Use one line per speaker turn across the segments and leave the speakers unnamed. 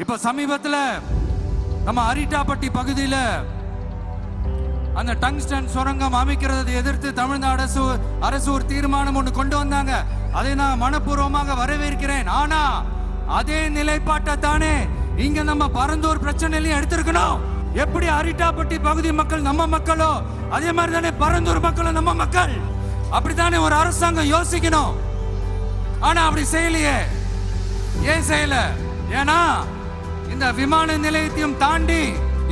இப்ப சமீபத்துல நம்ம அரிட்டாப்பட்டி பகுதியில அந்த டங்ஸ்டன் சுரங்கம் அமைக்கிறதை எதிர்த்து தமிழ்நாடு அரசு ஒரு தீர்மானம் ஒன்று கொண்டு வந்தாங்க. அதை நான் மனப்பூர்வமாக வரவேற்கிறேன். ஆனா அதே நிலைப்பாட்டை தானே இங்க நம்ம பரந்தூர் பிரச்சனையிலையும் எடுத்திருக்கணும். எப்படி அரிட்டாப்பட்டி பகுதி மக்கள் நம்ம மக்களோ அதே மாதிரி தானே பரந்தூர் மக்களும் நம்ம மக்கள். அப்படித்தானே ஒரு அரசாங்கம் யோசிக்கணும். ஆனா அப்படி செய்யலையே. ஏன் செய்யல? ஏன்னா இந்த விமான நிலையத்தையும் தாண்டி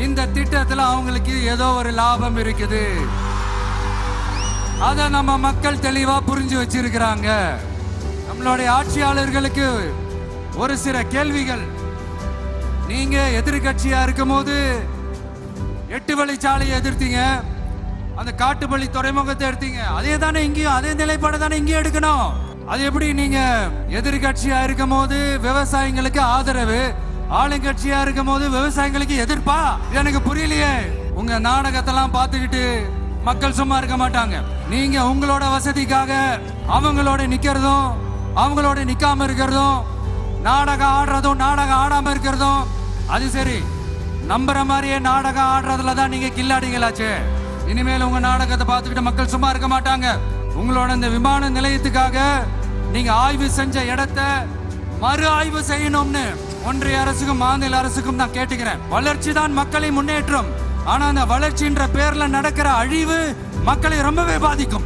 இந்த திட்டத்துல அவங்களுக்கு ஏதோ ஒரு லாபம் இருக்குது. அத நம்ம மக்கள் தெளிவா புரிஞ்சு வச்சிருக்கிறாங்க. நம்மளுடைய ஆட்சியாளர்களுக்கு ஒரு சில கேள்விகள். நீங்க எதிர்கட்சியா இருக்கும் போது 8 வழிச்சாலையை எதிர்த்தீங்க, அந்த காட்டுப்பள்ளி துறைமுகத்தை எடுத்தீங்க. அதே தானே இங்கேயும் அதே நிலைப்பாடு தானே இங்கேயும் எடுக்கணும். அது எப்படி நீங்க எதிர்கட்சியா இருக்கும் போது விவசாயிகளுக்கு ஆதரவு, ஆளுங்கட்சியா இருக்கும் போது விவசாயிகளுக்கு எதிர்ப்பா? எனக்கு புரியலையே. உங்க நாடகத்தெல்லாம் பார்த்துக்கிட்டு மக்கள் சும்மா இருக்க மாட்டாங்க. நீங்க உங்களோட வசதிக்காக அவங்களோட நிக்கிறதும் அவங்களோட நிக்காம இருக்கிறதும், நாடகம் ஆடுறதும் நாடகம் ஆடாம இருக்கிறதும், அது சரி. நம்புற மாதிரியே நாடகம் ஆடுறதுல தான் நீங்க கில்லாடிங்களாச்சு. இனிமேல் உங்க நாடகத்தை பார்த்துக்கிட்டு மக்கள் சும்மா இருக்க மாட்டாங்க. உங்களோட இந்த விமான நிலையத்துக்காக நீங்க ஆய்வு செஞ்ச இடத்தை மறு ஆய்வு செய்யணும்னு ஒன்றிய அரசுக்கும் மாநில அரசுக்கும் நான் கேட்டுக்கிறேன். வளர்ச்சி தான் மக்களை முன்னேற்றம். ஆனா அந்த வளர்ச்சின்ற பேர்ல நடக்கிற அழிவு மக்களை ரொம்பவே பாதிக்கும்.